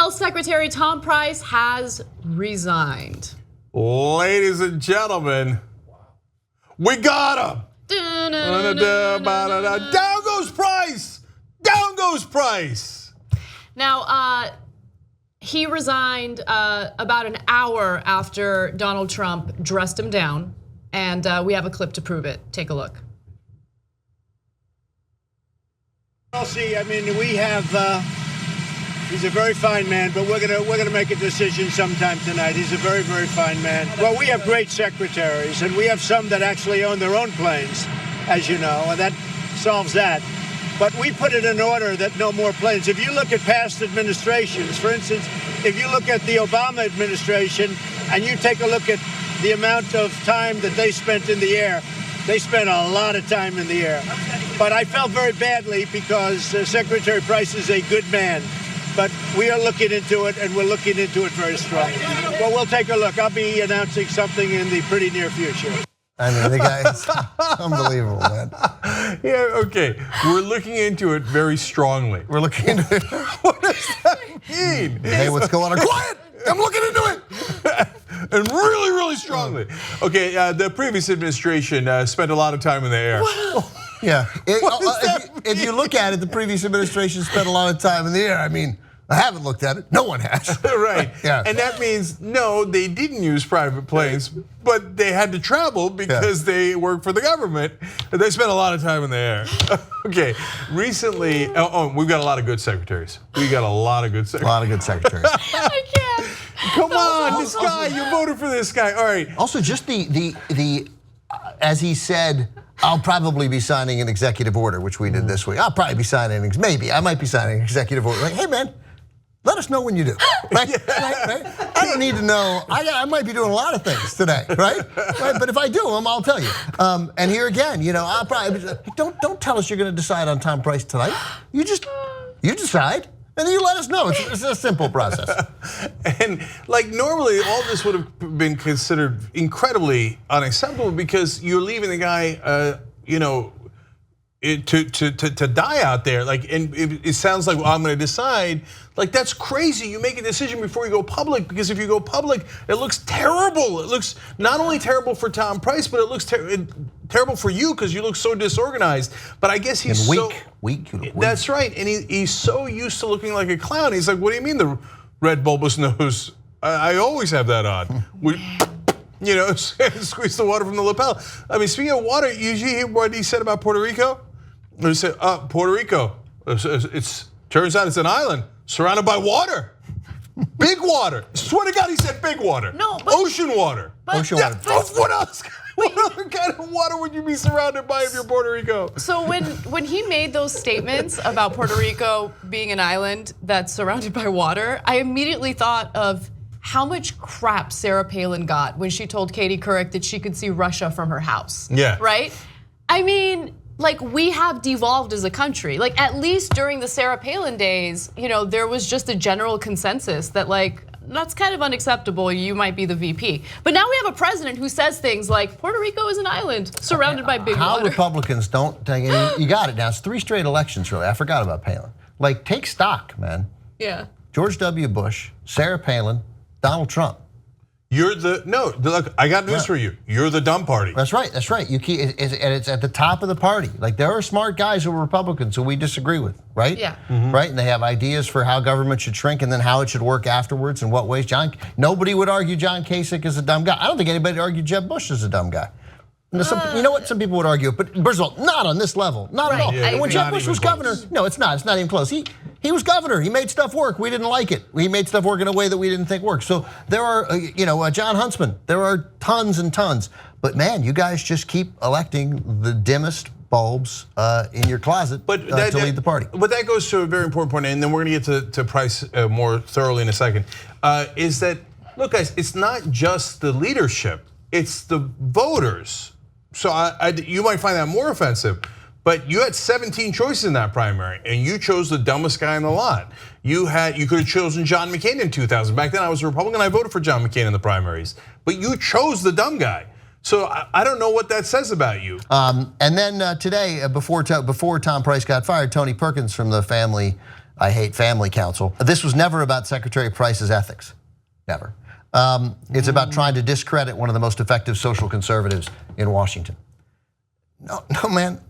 Health Secretary Tom Price has resigned. Ladies and gentlemen, we got him. Down goes Price. Down goes Price. Now, he resigned about an hour after Donald Trump dressed him down, and we have a clip to prove it. Take a look. I'll see. I mean, we have. He's a very fine man, but we're gonna make a decision sometime tonight. He's a very, very fine man. Well, we have great secretaries, and we have some that actually own their own planes, as you know, and that solves that. But we put it in order that no more planes. If you look at past administrations, for instance, if you look at the Obama administration and you take a look at the amount of time that they spent in the air, they spent a lot of time in the air. But I felt very badly because Secretary Price is a good man. But we are looking into it, and we're looking into it very strongly. Well, we'll take a look. I'll be announcing something in the pretty near future. I mean, the guy is unbelievable, man. Yeah, okay. We're looking into it very strongly. We're looking into it. What does that mean? Hey, what's going on? Quiet! I'm looking into it. And really, really strongly. Okay, the previous administration spent a lot of time in the air. Yeah. If you look at it, the previous administration spent a lot of time in the air. I mean, I haven't looked at it. No one has. Right. Yeah. And that means, no, they didn't use private planes, but they had to travel because they work for the government. And they spent a lot of time in the air. Okay, recently, we've got a lot of good secretaries. We got a lot of good secretaries. A lot of good secretaries. I can't. Come on, this guy, you voted for this guy. All right. Also, just the as he said, I'll probably be signing an executive order, which we did this week. I'll probably be signing, maybe, I might be signing an executive order. Like, hey man, let us know when you do. Right? Right? I don't need to know. I might be doing a lot of things today, right? But if I do them, I'll tell you. And here again, I'll probably don't tell us you're going to decide on Tom Price tonight. You decide. And then you let us know. It's a simple process. And like normally, all this would have been considered incredibly unacceptable because you're leaving the guy, to die out there. Like, and it sounds like, well, I'm going to decide. Like, that's crazy. You make a decision before you go public because if you go public, it looks terrible. It looks not only terrible for Tom Price, but it looks terrible for you because you look so disorganized. But I guess he's weak. That's right, and he's so used to looking like a clown. He's like, what do you mean the red bulbous nose? I always have that on. Squeeze the water from the lapel. I mean, speaking of water, you hear what he said about Puerto Rico? He said, Puerto Rico, turns out it's an island surrounded by water. Big water. Swear to God, he said big water. No, but ocean water. Ocean water. What else? What other kind of water would you be surrounded by if you're Puerto Rico? So when he made those statements about Puerto Rico being an island that's surrounded by water, I immediately thought of how much crap Sarah Palin got when she told Katie Couric that she could see Russia from her house. Yeah. Right? I mean, like, we have devolved as a country. Like, at least during the Sarah Palin days, there was just a general consensus that, like, that's kind of unacceptable, you might be the VP. But now we have a president who says things like, Puerto Rico is an island surrounded by big water. How Republicans don't take any, you got it now, it's 3 straight elections really, I forgot about Palin. Like, take stock, man. Yeah. George W. Bush, Sarah Palin, Donald Trump. Look, I got news for you. You're the dumb party. That's right, that's right. And it's at the top of the party. Like, there are smart guys who are Republicans who we disagree with, right? Yeah. Right, and they have ideas for how government should shrink and then how it should work afterwards and what ways. Nobody would argue John Kasich is a dumb guy. I don't think anybody would argue Jeb Bush is a dumb guy. You know what? Some people would argue, but first of all, not on this level, not at all. Yeah, when Jeb Bush was governor, no, it's not even close. He was governor. He made stuff work. We didn't like it. He made stuff work in a way that we didn't think worked. So there are, John Huntsman. There are tons and tons. But man, you guys just keep electing the dimmest bulbs in your closet to lead the party. But that goes to a very important point, and then we're going to get to Price more thoroughly in a second. Is that, look, guys, it's not just the leadership; it's the voters. So you might find that more offensive. But you had 17 choices in that primary, and you chose the dumbest guy in the lot. You could have chosen John McCain in 2000. Back then, I was a Republican. I voted for John McCain in the primaries. But you chose the dumb guy. So I don't know what that says about you. And then today, before Tom Price got fired, Tony Perkins from the family I Hate Family Council. This was never about Secretary Price's ethics, never. It's about trying to discredit one of the most effective social conservatives in Washington. No, man,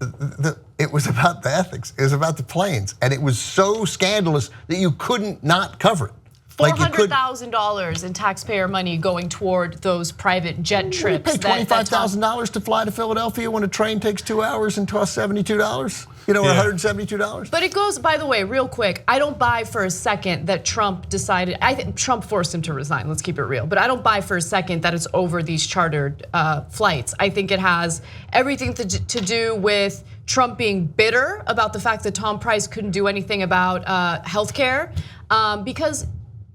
it was about the ethics. It was about the planes. And it was so scandalous that you couldn't not cover it. $400,000 in taxpayer money going toward those private jet trips. You pay $25,000 to fly to Philadelphia when a train takes 2 hours and costs $72? You know, $172? But it goes, by the way, real quick, I don't buy for a second that Trump decided, I think Trump forced him to resign, let's keep it real. But I don't buy for a second that it's over these chartered flights. I think it has everything to do with Trump being bitter about the fact that Tom Price couldn't do anything about healthcare. Because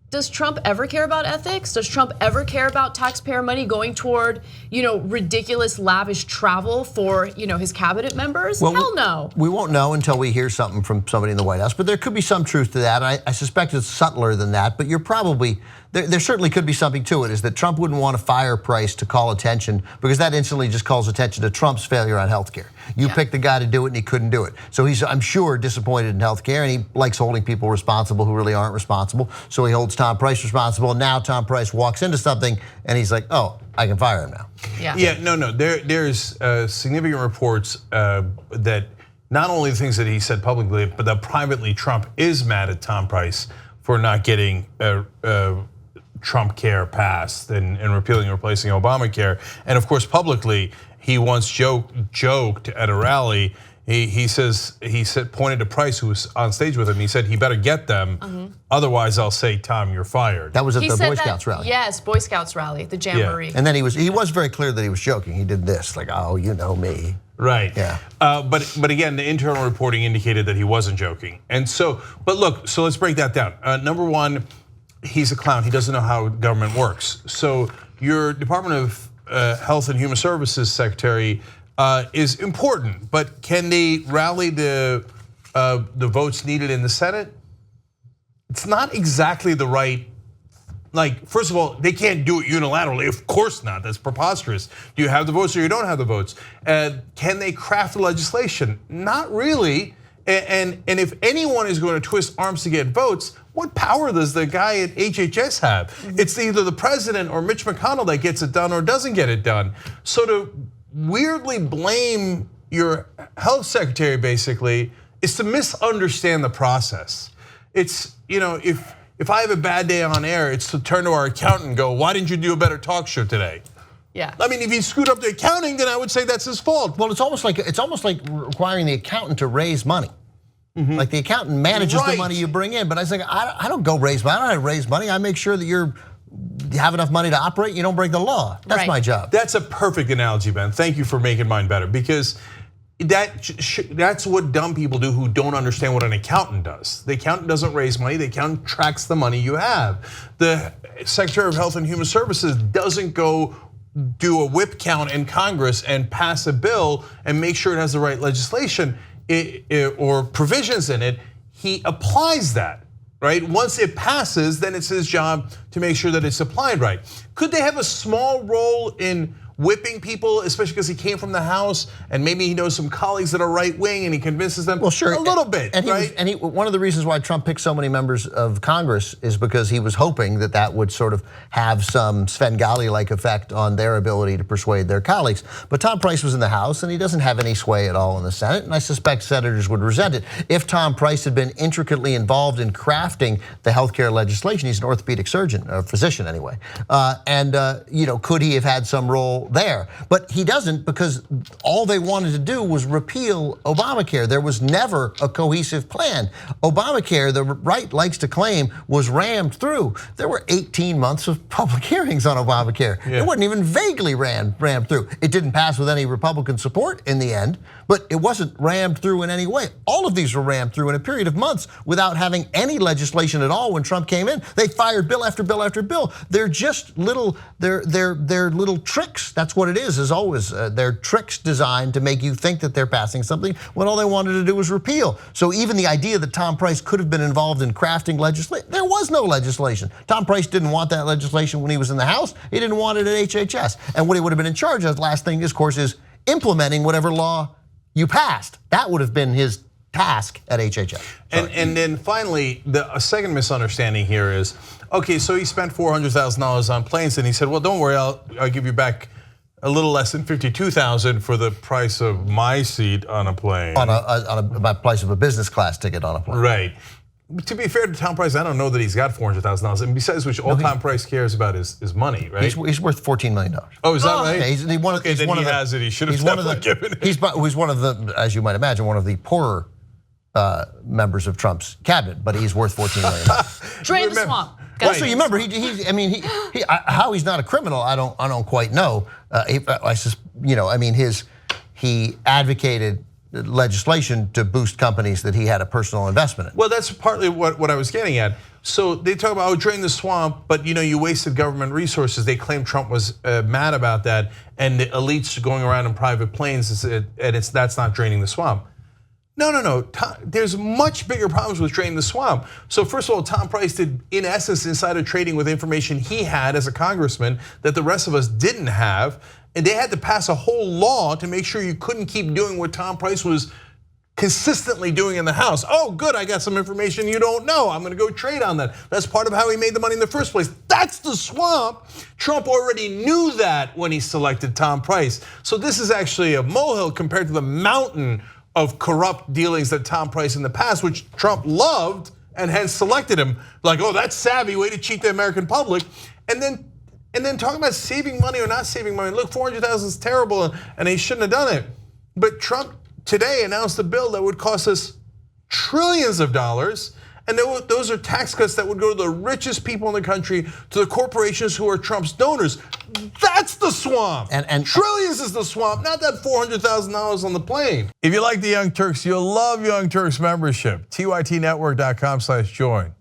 does Trump ever care about ethics? Does Trump ever care about taxpayer money going toward, ridiculous, lavish travel for, his cabinet members? Well, hell no. We won't know until we hear something from somebody in the White House, but there could be some truth to that. I suspect it's subtler than that, but you're probably, there certainly could be something to it, is that Trump wouldn't want to fire Price to call attention, because that instantly just calls attention to Trump's failure on healthcare. You picked the guy to do it and he couldn't do it. So he's, I'm sure, disappointed in healthcare, and he likes holding people responsible who really aren't responsible. So he holds Tom Price responsible, and now Tom Price walks into something and he's like, oh, I can fire him now. Yeah, no, there's significant reports that not only the things that he said publicly, but that privately Trump is mad at Tom Price for not getting Trump care passed and repealing and replacing Obamacare. And of course, publicly, he once joked at a rally. He pointed to Price, who was on stage with him. He said, he better get them, otherwise I'll say, Tom, you're fired. That was at the Boy Scouts rally. Yes, Boy Scouts rally, the Jamboree. And then he was very clear that he was joking. He did this, like, oh, you know me. Right. Yeah. But again, the internal reporting indicated that he wasn't joking. And so, but look, so let's break that down. Number one, he's a clown. He doesn't know how government works. So your Department of Health and Human Services Secretary is important, but can they rally the votes needed in the Senate? It's not exactly the right. Like, first of all, they can't do it unilaterally. Of course not. That's preposterous. Do you have the votes or you don't have the votes? Can they craft the legislation? Not really. And if anyone is going to twist arms to get votes, what power does the guy at HHS have? It's either the president or Mitch McConnell that gets it done or doesn't get it done. So to weirdly blame your health secretary, basically, is to misunderstand the process. It's, if I have a bad day on air, it's to turn to our accountant and go, why didn't you do a better talk show today? Yeah. I mean, if he screwed up the accounting, then I would say that's his fault. Well, it's almost like requiring the accountant to raise money. Like the accountant manages the money you bring in, but I was like, I don't go raise money. I don't raise money. I make sure that you have enough money to operate. You don't break the law. That's my job. That's a perfect analogy, Ben. Thank you for making mine better, because that's what dumb people do who don't understand what an accountant does. The accountant doesn't raise money. The accountant tracks the money you have. The Secretary of Health and Human Services doesn't go do a whip count in Congress and pass a bill and make sure it has the right legislation or provisions in it. He applies that, right? Once it passes, then it's his job to make sure that it's applied right. Could they have a small role in whipping people, especially because he came from the House and maybe he knows some colleagues that are right wing and he convinces them? Well, sure, a little bit, right? One of the reasons why Trump picked so many members of Congress is because he was hoping that would sort of have some Svengali-like effect on their ability to persuade their colleagues. But Tom Price was in the House and he doesn't have any sway at all in the Senate, and I suspect senators would resent it. If Tom Price had been intricately involved in crafting the healthcare legislation, he's an orthopedic surgeon, or physician anyway, could he have had some role there? But he doesn't, because all they wanted to do was repeal Obamacare. There was never a cohesive plan. Obamacare, the right likes to claim, was rammed through. There were 18 months of public hearings on Obamacare. It wasn't even vaguely rammed through. It didn't pass with any Republican support in the end, but it wasn't rammed through in any way. All of these were rammed through in a period of months without having any legislation at all. When Trump came in, they fired bill after bill after bill. They're just little, they're little tricks. That's what it is always. They're tricks designed to make you think that they're passing something when all they wanted to do was repeal. So even the idea that Tom Price could have been involved in crafting legislation, there was no legislation. Tom Price didn't want that legislation when he was in the House. He didn't want it at HHS. And what he would have been in charge of, last thing, of course, is implementing whatever law you passed. That would have been his task at HHS. And then finally, a second misunderstanding here is, okay, so he spent $400,000 on planes, and he said, well, don't worry, I'll give you back a little less than $52,000 for the price of my seat on a plane. On a price of a business class ticket on a plane. Right. To be fair to Tom Price, I don't know that he's got $400,000. And besides which, all Tom Price cares about is money, right? He's worth $14 million. Oh, is that right? Yeah, he's one of, Okay, then he has it. He should have definitely given it. He's one of the, as you might imagine, one of the poorer members of Trump's cabinet, but he's worth $14 million. Drain the swamp. Also, you remember, how he's not a criminal, I don't quite know. He advocated legislation to boost companies that he had a personal investment in. Well, that's partly what I was getting at. So they talk about, drain the swamp, but you wasted government resources. They claim Trump was mad about that, and the elites going around in private planes, and that's not draining the swamp. No. There's much bigger problems with draining the swamp. So first of all, Tom Price did, in essence, insider trading with information he had as a congressman that the rest of us didn't have. And they had to pass a whole law to make sure you couldn't keep doing what Tom Price was consistently doing in the House. Oh, good, I got some information you don't know. I'm gonna go trade on that. That's part of how he made the money in the first place. That's the swamp. Trump already knew that when he selected Tom Price. So this is actually a molehill compared to the mountain of corrupt dealings that Tom Price in the past, which Trump loved and hence selected him. Like, oh, that's savvy, way to cheat the American public. And then talking about saving money or not saving money. Look, $400,000 is terrible and he shouldn't have done it. But Trump today announced a bill that would cost us trillions of dollars. And those are tax cuts that would go to the richest people in the country, to the corporations who are Trump's donors. That's the swamp. And trillions is the swamp, not that $400,000 on the plane. If you like the Young Turks, you'll love Young Turks membership. TYTnetwork.com/join.